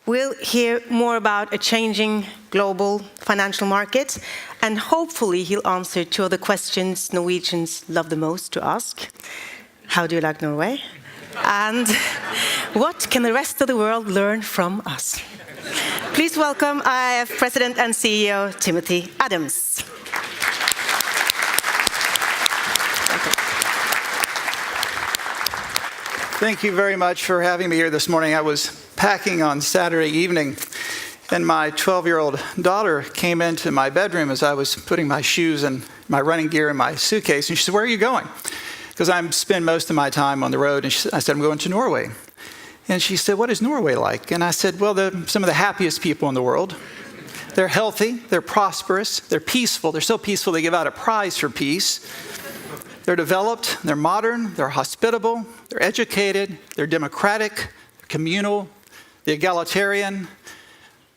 We'll hear more about a changing global financial market, and hopefully he'll answer two of the questions Norwegians love the most to ask. How do you like Norway? And what can the rest of the world learn from us? Please welcome IIF President and CEO Timothy Adams. Thank you very much for having me here this morning. I was packing on Saturday evening, and my 12-year-old daughter came into my bedroom as I was putting my shoes and my running gear in my suitcase, and she said, "Where are you going?" Because I spend most of my time on the road, and I said, "I'm going to Norway." And she said, "What is Norway like?" And I said, "Well, they're some of the happiest people in the world. They're healthy, they're prosperous, they're peaceful. They're so peaceful they give out a prize for peace. They're developed, they're modern, they're hospitable, they're educated, they're democratic, they're communal, they're egalitarian.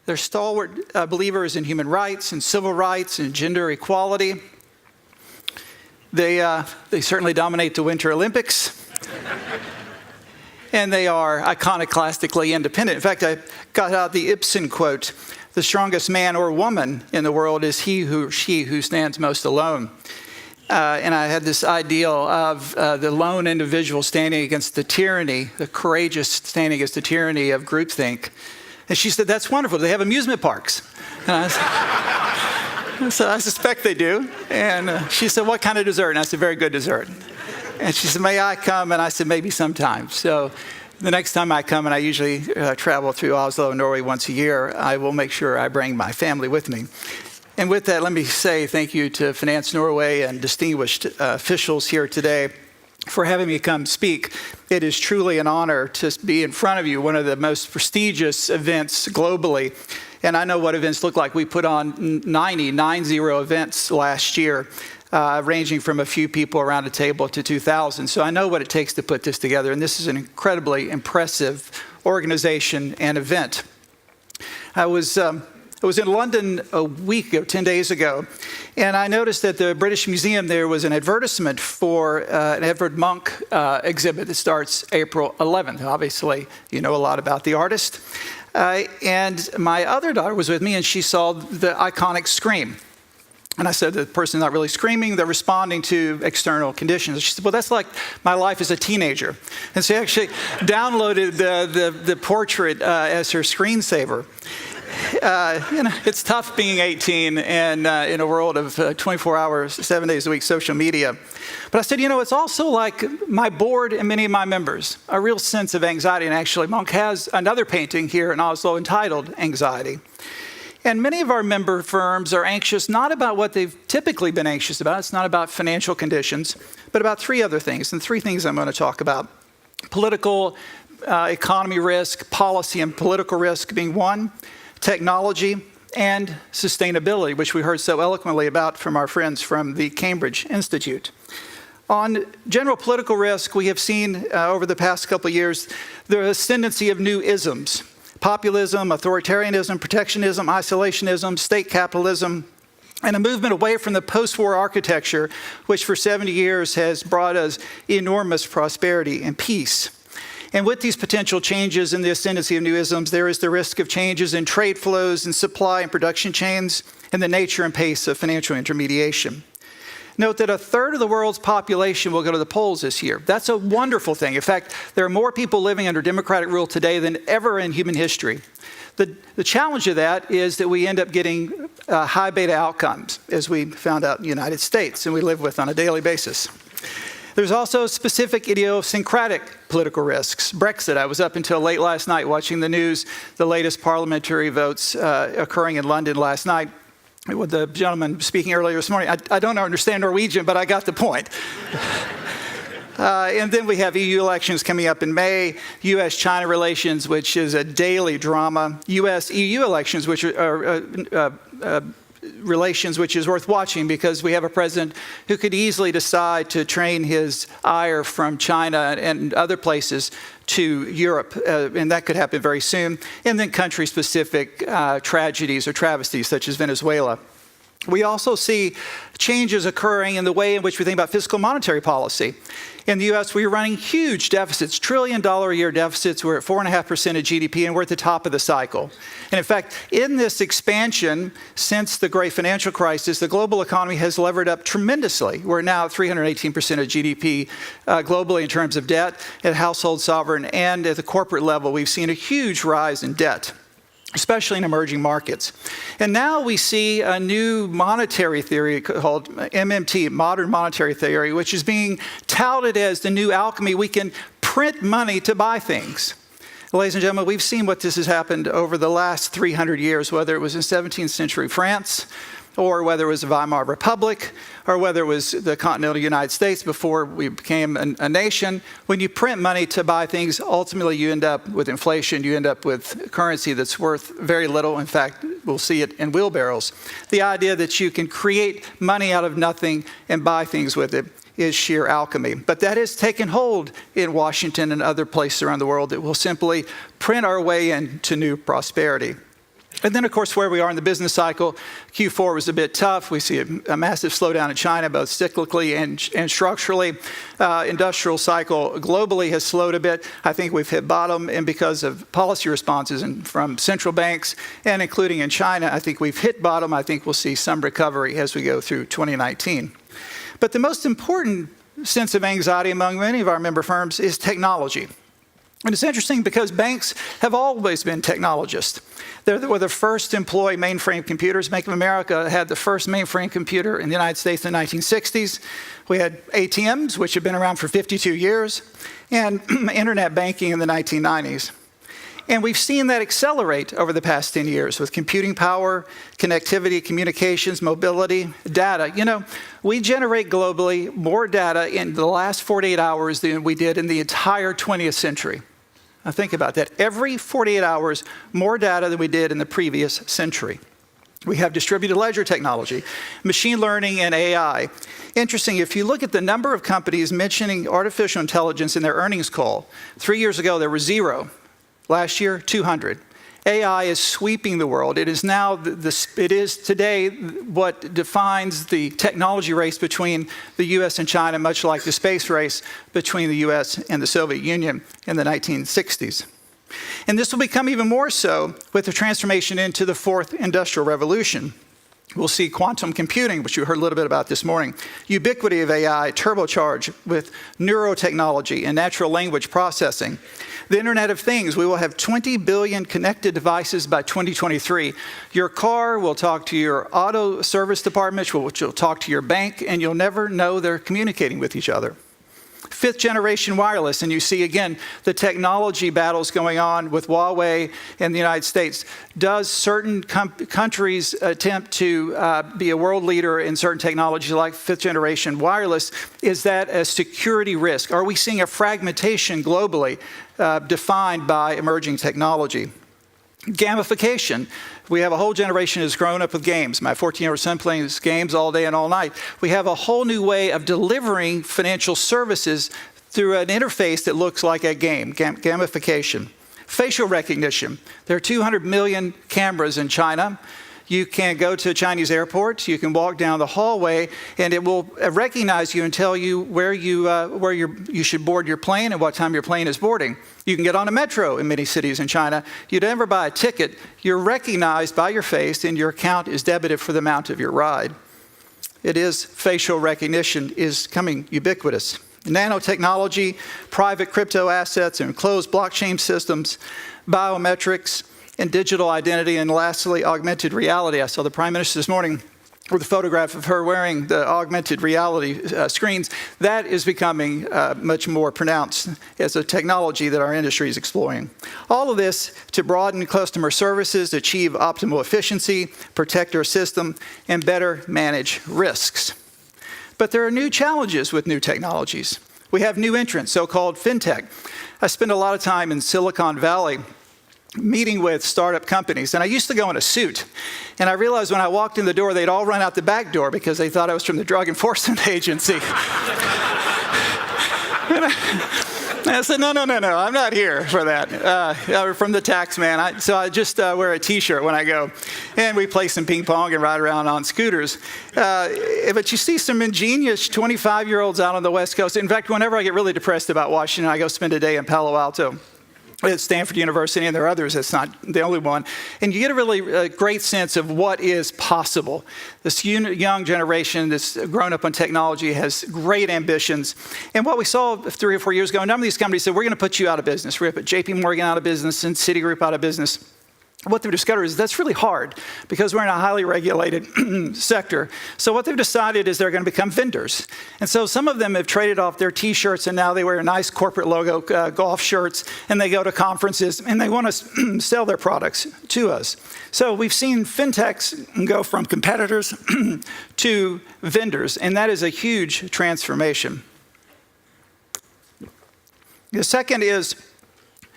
They're stalwart believers in human rights and civil rights and gender equality. They certainly dominate the Winter Olympics." And they are iconoclastically independent. In fact, I got out the Ibsen quote, "The strongest man or woman in the world is he or she who stands most alone." And I had this ideal of the lone individual standing against the tyranny, the courageous standing against the tyranny of groupthink. And she said, "That's wonderful. Do they have amusement parks?" And I said, "I suspect they do." And she said, "What kind of dessert?" And I said, "Very good dessert." And she said, "May I come?" And I said, "Maybe sometime." So the next time I come, and I usually travel through Oslo, Norway once a year, I will make sure I bring my family with me. And with that, let me say thank you to Finance Norway and distinguished officials here today for having me come speak. It is truly an honor to be in front of you, one of the most prestigious events globally. And I know what events look like. We put on 90 events last year, ranging from a few people around a table to 2,000. So I know what it takes to put this together. And this is an incredibly impressive organization and event. I was in London a week ago, 10 days ago, and I noticed that the British Museum there was an advertisement for an Edvard Munch exhibit that starts April 11th. Obviously, you know a lot about the artist. And my other daughter was with me, and she saw the iconic Scream. And I said, "The person's not really screaming, they're responding to external conditions." She said, "Well, that's like my life as a teenager." And so she actually downloaded the portrait as her screensaver. It's tough being 18 and in a world of 24 hours, 7 days a week, social media. But I said, it's also like my board and many of my members, a real sense of anxiety. And actually, Munch has another painting here in Oslo entitled Anxiety. And many of our member firms are anxious not about what they've typically been anxious about. It's not about financial conditions, but about three other things. And three things I'm going to talk about. Political economy risk, policy and political risk being one. Technology, and sustainability, which we heard so eloquently about from our friends from the Cambridge Institute. On general political risk, we have seen over the past couple of years the ascendancy of new isms: populism, authoritarianism, protectionism, isolationism, state capitalism, and a movement away from the post-war architecture, which for 70 years has brought us enormous prosperity and peace. And with these potential changes in the ascendancy of new isms, there is the risk of changes in trade flows and supply and production chains and the nature and pace of financial intermediation. Note that a third of the world's population will go to the polls this year. That's a wonderful thing. In fact, there are more people living under democratic rule today than ever in human history. The challenge of that is that we end up getting high beta outcomes, as we found out in the United States, and we live with on a daily basis. There's also specific idiosyncratic political risks. Brexit, I was up until late last night watching the news, the latest parliamentary votes occurring in London last night. With the gentleman speaking earlier this morning, I don't understand Norwegian, but I got the point. And then we have EU elections coming up in May, U.S.-China relations, which is a daily drama, U.S.-EU elections, which are relations which is worth watching because we have a president who could easily decide to train his ire from China and other places to Europe, and that could happen very soon. And then country-specific tragedies or travesties such as Venezuela. We also see changes occurring in the way in which we think about fiscal monetary policy. In the US, we're running huge deficits, $1 trillion a year deficits. We're at 4.5% of GDP, and we're at the top of the cycle. And in fact, in this expansion since the great financial crisis, the global economy has levered up tremendously. We're now at 318% of GDP globally in terms of debt, at household sovereign, and at the corporate level, we've seen a huge rise in debt, especially in emerging markets. And now we see a new monetary theory called MMT, modern monetary theory, which is being touted as the new alchemy. We can print money to buy things. Ladies and gentlemen, we've seen what this has happened over the last 300 years, whether it was in 17th century France, or whether it was the Weimar Republic, or whether it was the continental United States before we became a nation. When you print money to buy things, ultimately you end up with inflation. You end up with currency that's worth very little. In fact, we'll see it in wheelbarrows. The idea that you can create money out of nothing and buy things with it is sheer alchemy. But that has taken hold in Washington and other places around the world that will simply print our way into new prosperity. And then, of course, where we are in the business cycle, Q4 was a bit tough. We see a massive slowdown in China, both cyclically and structurally. Industrial cycle globally has slowed a bit. I think we've hit bottom, and because of policy responses from central banks, and including in China, I think we've hit bottom. I think we'll see some recovery as we go through 2019. But the most important sense of anxiety among many of our member firms is technology. And it's interesting because banks have always been technologists. They were the first to employ mainframe computers. Bank of America had the first mainframe computer in the United States in the 1960s. We had ATMs, which have been around for 52 years, and internet banking in the 1990s. And we've seen that accelerate over the past 10 years with computing power, connectivity, communications, mobility, data. You know, we generate globally more data in the last 48 hours than we did in the entire 20th century. Now think about that. Every 48 hours, more data than we did in the previous century. We have distributed ledger technology, machine learning, and AI. Interesting, if you look at the number of companies mentioning artificial intelligence in their earnings call, 3 years ago there were 0. Last year, 200. AI is sweeping the world. It is now, it is today what defines the technology race between the US and China, much like the space race between the US and the Soviet Union in the 1960s. And this will become even more so with the transformation into the fourth industrial revolution. We'll see quantum computing, which you heard a little bit about this morning, ubiquity of AI, turbocharged with neurotechnology and natural language processing. The Internet of Things, we will have 20 billion connected devices by 2023. Your car will talk to your auto service department, which will talk to your bank, and you'll never know they're communicating with each other. Fifth generation wireless, and you see again the technology battles going on with Huawei in the United States. Does certain countries attempt to be a world leader in certain technologies like fifth generation wireless? Is that a security risk? Are we seeing a fragmentation globally defined by emerging technology? Gamification. We have a whole generation that's grown up with games. My 14-year-old son plays games all day and all night. We have a whole new way of delivering financial services through an interface that looks like a game, gamification. Facial recognition. There are 200 million cameras in China. You can go to a Chinese airport, you can walk down the hallway, and it will recognize you and tell you where you should board your plane and what time your plane is boarding. You can get on a metro in many cities in China. You never buy a ticket. You're recognized by your face, and your account is debited for the amount of your ride. Facial recognition is coming ubiquitous. Nanotechnology, private crypto assets, and closed blockchain systems, biometrics, and digital identity, and lastly, augmented reality. I saw the Prime Minister this morning with a photograph of her wearing the augmented reality screens. That is becoming much more pronounced as a technology that our industry is exploring. All of this to broaden customer services, achieve optimal efficiency, protect our system, and better manage risks. But there are new challenges with new technologies. We have new entrants, so-called fintech. I spend a lot of time in Silicon Valley meeting with startup companies. And I used to go in a suit. And I realized when I walked in the door, they'd all run out the back door because they thought I was from the Drug Enforcement Agency. I said, no, I'm not here for that. From the tax man. So I just wear a T-shirt when I go. And we play some ping pong and ride around on scooters. But you see some ingenious 25-year-olds out on the West Coast. In fact, whenever I get really depressed about Washington, I go spend a day in Palo Alto at Stanford University, and there are others. It's not the only one. And you get a really great sense of what is possible. This young generation that's grown up on technology has great ambitions. And what we saw 3 or 4 years ago, a number of these companies said, we're going to put you out of business. We're going to put JP Morgan out of business and Citigroup out of business. What they've discovered is that's really hard because we're in a highly regulated sector. So what they've decided is they're going to become vendors. And so some of them have traded off their T-shirts, and now they wear nice corporate logo golf shirts, and they go to conferences, and they want to sell their products to us. So we've seen fintechs go from competitors to vendors, and that is a huge transformation. The second is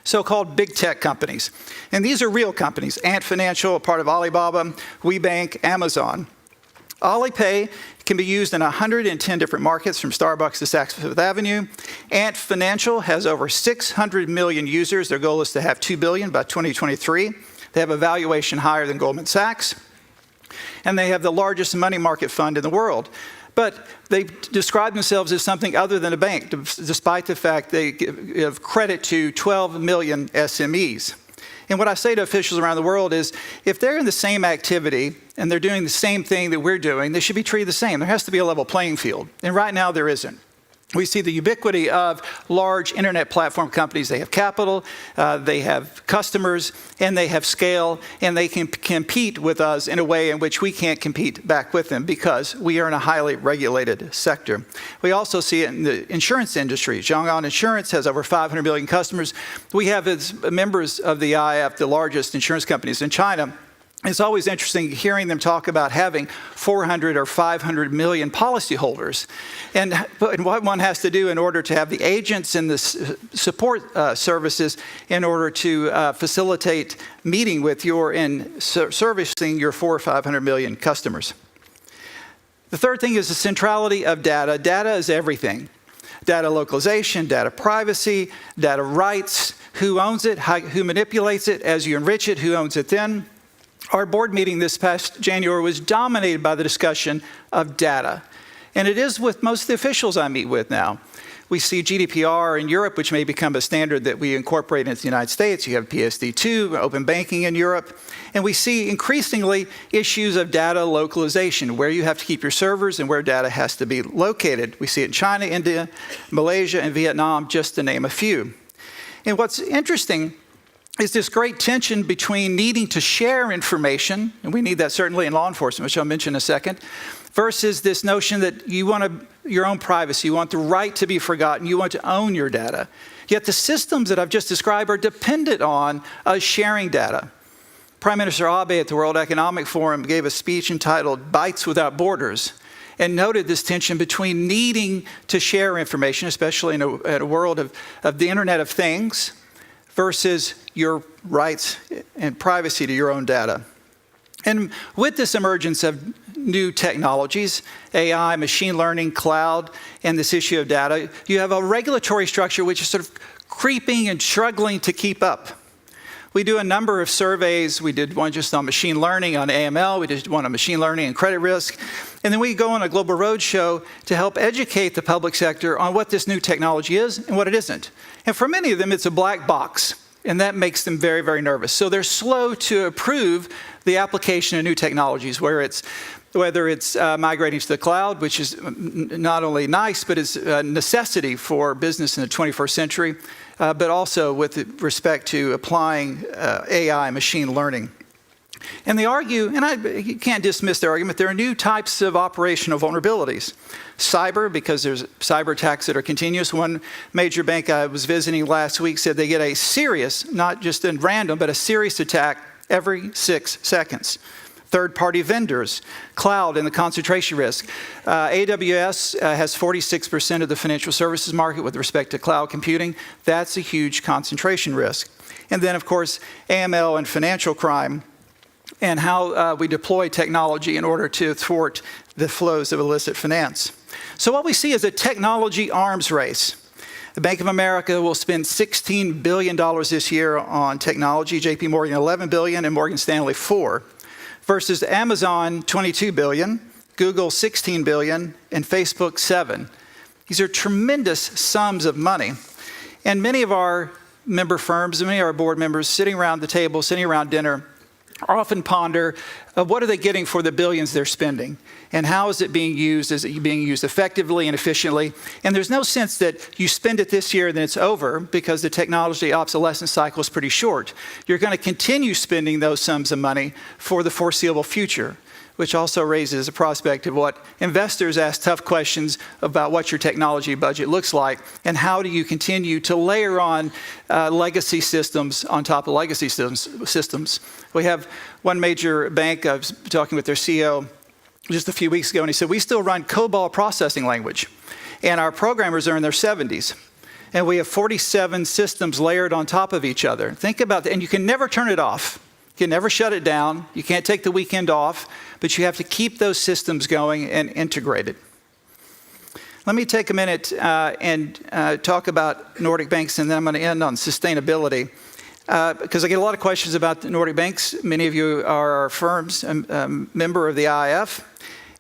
so-called big tech companies. And these are real companies. Ant Financial, a part of Alibaba, WeBank, Amazon. Alipay can be used in 110 different markets, from Starbucks to Saks Fifth Avenue. Ant Financial has over 600 million users. Their goal is to have 2 billion by 2023. They have a valuation higher than Goldman Sachs. And they have the largest money market fund in the world. But they describe themselves as something other than a bank, despite the fact they give credit to 12 million SMEs. And what I say to officials around the world is, if they're in the same activity and they're doing the same thing that we're doing, they should be treated the same. There has to be a level playing field. And right now there isn't. We see the ubiquity of large internet platform companies. They have capital, they have customers, and they have scale, and they can compete with us in a way in which we can't compete back with them because we are in a highly regulated sector. We also see it in the insurance industry. Zhong'an Insurance has over 500 million customers. We have, as members of the IF, the largest insurance companies in China. It's always interesting hearing them talk about having 400 or 500 million policyholders. And what one has to do in order to have the agents and the support services in order to facilitate meeting with your and servicing your 400 or 500 million customers. The third thing is the centrality of data. Data is everything. Data localization, data privacy, data rights, who owns it, who manipulates it, as you enrich it, who owns it then. Our board meeting this past January was dominated by the discussion of data. And it is with most of the officials I meet with now. We see GDPR in Europe, which may become a standard that we incorporate into the United States. You have PSD2, open banking in Europe. And we see increasingly issues of data localization, where you have to keep your servers and where data has to be located. We see it in China, India, Malaysia, and Vietnam, just to name a few. And what's interesting is this great tension between needing to share information, and we need that certainly in law enforcement, which I'll mention in a second, versus this notion that you want your own privacy, you want the right to be forgotten, you want to own your data. Yet the systems that I've just described are dependent on us sharing data. Prime Minister Abe at the World Economic Forum gave a speech entitled "Bites Without Borders," and noted this tension between needing to share information, especially in a world of the Internet of Things, versus your rights and privacy to your own data. And with this emergence of new technologies, AI, machine learning, cloud, and this issue of data, you have a regulatory structure which is sort of creeping and struggling to keep up. We do a number of surveys. We did one just on machine learning, on AML. We did one on machine learning and credit risk. And then we go on a global roadshow to help educate the public sector on what this new technology is and what it isn't. And for many of them, it's a black box. And that makes them very, very nervous. So they're slow to approve the application of new technologies, whether it's migrating to the cloud, which is not only nice, but is a necessity for business in the 21st century, but also with respect to applying AI, machine learning. And they argue, and you can't dismiss their argument, there are new types of operational vulnerabilities. Cyber, because there's cyber attacks that are continuous. One major bank I was visiting last week said they get a serious, not just a random, but a serious attack every 6 seconds. Third-party vendors, cloud, and the concentration risk. AWS has 46% of the financial services market with respect to cloud computing. That's a huge concentration risk. And then, of course, AML and financial crime, and how we deploy technology in order to thwart the flows of illicit finance. So what we see is a technology arms race. The Bank of America will spend $16 billion this year on technology, JP Morgan $11 billion, and Morgan Stanley $4 billion, versus Amazon $22 billion, Google $16 billion, and Facebook $7 billion. These are tremendous sums of money. And many of our member firms, many of our board members sitting around the table, sitting around dinner, often ponder what are they getting for the billions they're spending, and how is it being used? Is it being used effectively and efficiently? And there's no sense that you spend it this year and then it's over, because the technology obsolescence cycle is pretty short. You're going to continue spending those sums of money for the foreseeable future, which also raises a prospect of what investors ask tough questions about what your technology budget looks like, and how do you continue to layer on legacy systems on top of legacy systems. We have one major bank, I was talking with their CEO just a few weeks ago, and he said, we still run COBOL processing language, and our programmers are in their 70s. And we have 47 systems layered on top of each other. Think about that, and you can never turn it off. You can never shut it down. You can't take the weekend off, but you have to keep those systems going and integrated. Let me take a minute and talk about Nordic banks, and then I'm going to end on sustainability, because I get a lot of questions about the Nordic banks. Many of you are our firms, a member of the IF.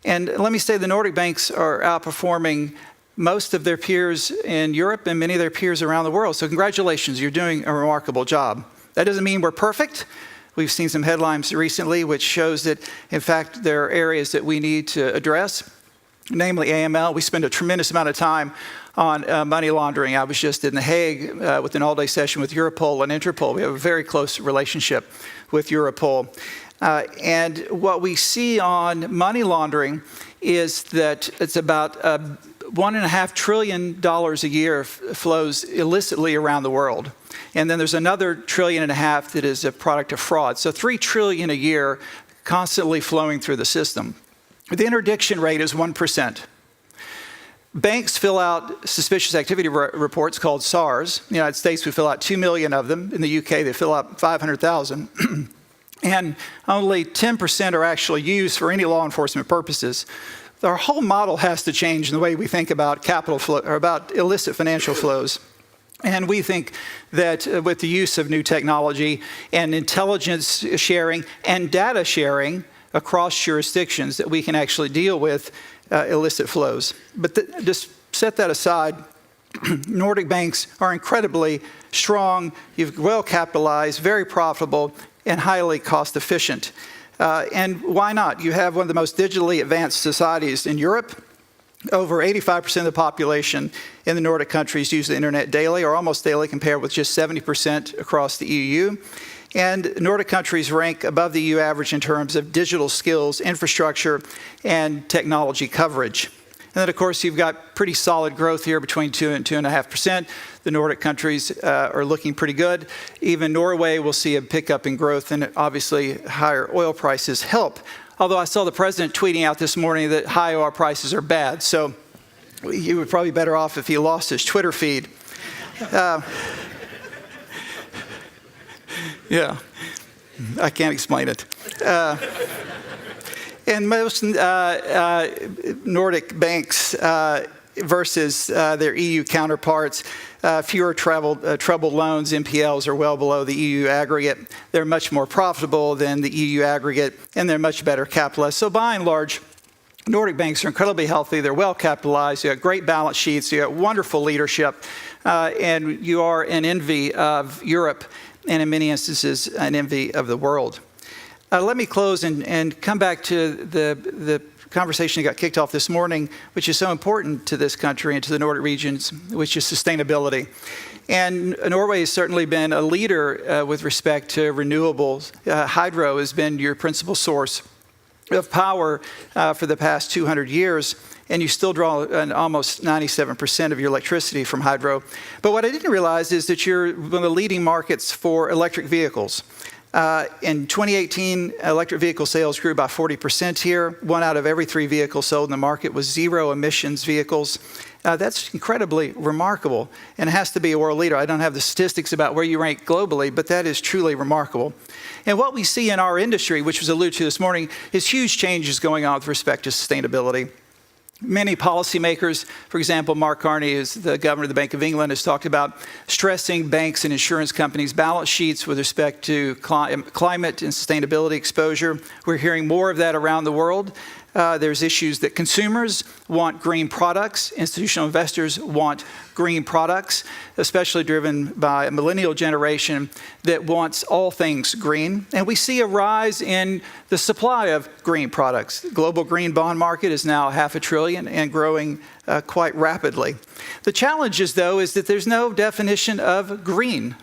And let me say the Nordic banks are outperforming most of their peers in Europe and many of their peers around the world. So congratulations, you're doing a remarkable job. That doesn't mean we're perfect. We've seen some headlines recently which shows that, in fact, there are areas that we need to address, namely AML. We spend a tremendous amount of time on money laundering. I was just in The Hague with an all-day session with Europol and Interpol. We have a very close relationship with Europol. And what we see on money laundering is that it's about $1.5 trillion a year flows illicitly around the world. And then there's another $1.5 trillion that is a product of fraud. So $3 trillion a year constantly flowing through the system. The interdiction rate is 1%. Banks fill out suspicious activity reports called SARs. In the United States, we fill out 2 million of them. In the UK, they fill out 500,000. And only 10% are actually used for any law enforcement purposes. Our whole model has to change in the way we think about capital flow, or about illicit financial flows. And we think that with the use of new technology and intelligence sharing and data sharing across jurisdictions, that we can actually deal with illicit flows. But just set that aside. Nordic banks are incredibly strong, well capitalized, very profitable, and highly cost efficient. And why not? You have one of the most digitally advanced societies in Europe. Over 85% of the population in the Nordic countries use the internet daily, or almost daily, compared with just 70% across the EU. And Nordic countries rank above the EU average in terms of digital skills, infrastructure, and technology coverage. And then, of course, you've got pretty solid growth here between 2 and 2.5%. The Nordic countries are looking pretty good. Even Norway will see a pickup in growth, and obviously higher oil prices help. Although I saw the president tweeting out this morning that high oil prices are bad, so he would probably be better off if he lost his Twitter feed. Yeah, I can't explain it. And most Nordic banks versus their EU counterparts, fewer troubled loans, NPLs are well below the EU aggregate. They're much more profitable than the EU aggregate, and they're much better capitalized. So by and large, Nordic banks are incredibly healthy. They're well capitalized. You have great balance sheets. You have wonderful leadership, and you are an envy of Europe, and in many instances, an envy of the world. Let me close and come back to the conversation that got kicked off this morning, which is so important to this country and to the Nordic regions, which is sustainability. And Norway has certainly been a leader with respect to renewables. Hydro has been your principal source of power for the past 200 years, and you still draw almost 97% of your electricity from hydro. But what I didn't realize is that you're one of the leading markets for electric vehicles. In 2018, electric vehicle sales grew by 40% here. 1 out of every 3 vehicles sold in the market was zero emissions vehicles. That's incredibly remarkable, and it has to be a world leader. I don't have the statistics about where you rank globally, but that is truly remarkable. And what we see in our industry, which was alluded to this morning, is huge changes going on with respect to sustainability. Many policymakers, for example, Mark Carney, is the governor of the Bank of England, has talked about stressing banks and insurance companies' balance sheets with respect to climate and sustainability exposure. We're hearing more of that around the world. There's issues that consumers want green products. Institutional investors want green products, especially driven by a millennial generation that wants all things green. And we see a rise in the supply of green products. The global green bond market is now $500 billion and growing quite rapidly. The challenge is, though, is that there's no definition of green.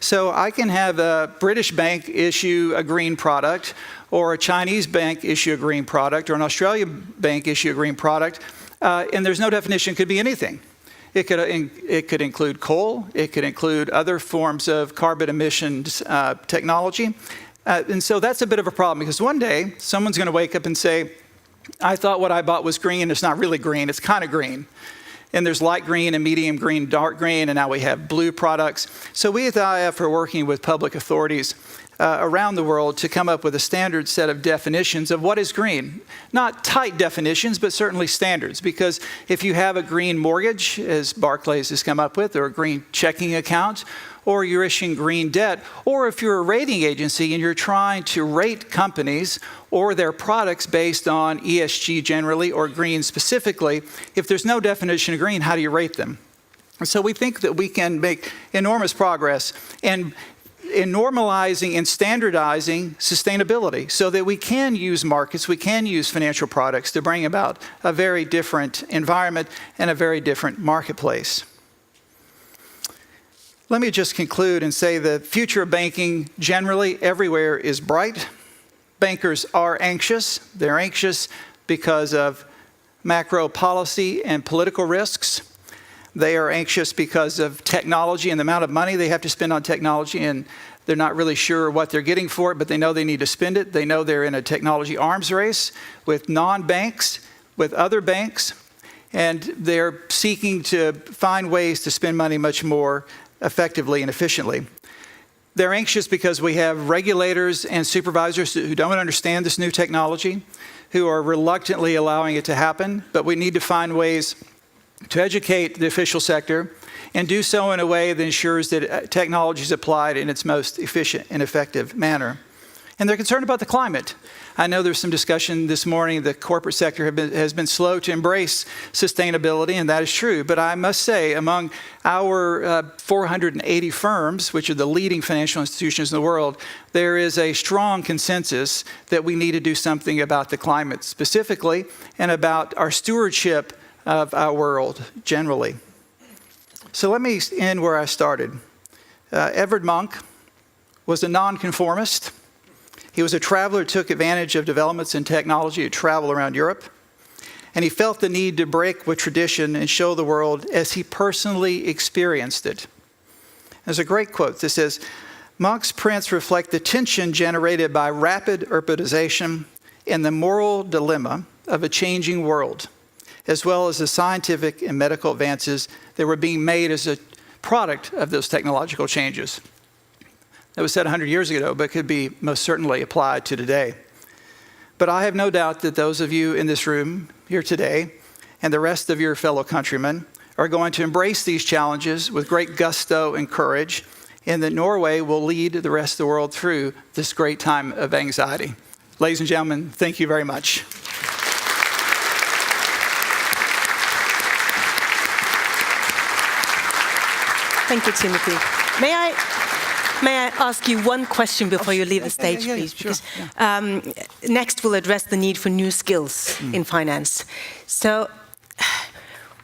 So I can have a British bank issue a green product, or a Chinese bank issue a green product, or an Australian bank issue a green product, and there's no definition. It could be anything. It could include coal. It could include other forms of carbon emissions technology. And so that's a bit of a problem, because one day someone's going to wake up and say, I thought what I bought was green. It's not really green. It's kind of green. And there's light green and medium green, dark green, and now we have blue products. So we at the IF are working with public authorities around the world to come up with a standard set of definitions of what is green. Not tight definitions, but certainly standards. Because if you have a green mortgage, as Barclays has come up with, or a green checking account, or you're issuing green debt, or if you're a rating agency and you're trying to rate companies or their products based on ESG generally or green specifically, if there's no definition of green, how do you rate them? And so we think that we can make enormous progress in normalizing and standardizing sustainability so that we can use markets, we can use financial products to bring about a very different environment and a very different marketplace. Let me just conclude and say the future of banking generally everywhere is bright. Bankers are anxious. They're anxious because of macro policy and political risks. They are anxious because of technology and the amount of money they have to spend on technology, and they're not really sure what they're getting for it, but they know they need to spend it. They know they're in a technology arms race with non-banks, with other banks, and they're seeking to find ways to spend money much more effectively and efficiently. They're anxious because we have regulators and supervisors who don't understand this new technology, who are reluctantly allowing it to happen, but we need to find ways to educate the official sector and do so in a way that ensures that technology is applied in its most efficient and effective manner. And they're concerned about the climate. I know there's some discussion this morning. The corporate sector has been slow to embrace sustainability, and that is true. But I must say, among our 480 firms, which are the leading financial institutions in the world, there is a strong consensus that we need to do something about the climate specifically and about our stewardship of our world generally. So let me end where I started. Edvard Munch was a nonconformist. He was a traveler who took advantage of developments in technology to travel around Europe. And he felt the need to break with tradition and show the world as he personally experienced it. There's a great quote that says, Munch's prints reflect the tension generated by rapid urbanization and the moral dilemma of a changing world, as well as the scientific and medical advances that were being made as a product of those technological changes. That was said 100 years ago, but could be most certainly applied to today. But I have no doubt that those of you in this room here today and the rest of your fellow countrymen are going to embrace these challenges with great gusto and courage, and that Norway will lead the rest of the world through this great time of anxiety. Ladies and gentlemen, thank you very much. Thank you, Timothy. May I ask you one question before you leave the stage, please? Sure. Because next we'll address the need for new skills in finance. So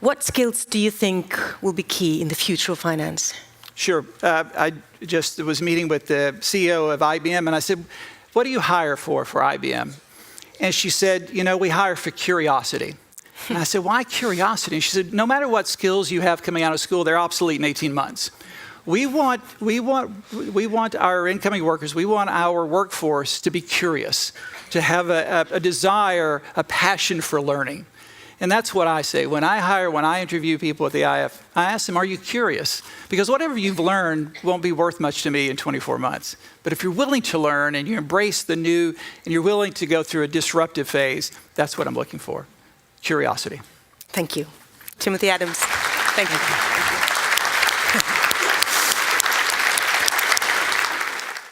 what skills do you think will be key in the future of finance? Sure. I just was meeting with the CEO of IBM, and I said, what do you hire for IBM? And she said, we hire for curiosity. And I said, why curiosity? And she said, no matter what skills you have coming out of school, they're obsolete in 18 months. We want our incoming workers, we want our workforce to be curious, to have a desire, a passion for learning. And that's what I say. When I interview people at the IF, I ask them, are you curious? Because whatever you've learned won't be worth much to me in 24 months. But if you're willing to learn and you embrace the new and you're willing to go through a disruptive phase, that's what I'm looking for. curiosity. Thank you. Timothy Adams, thank you. Thank you.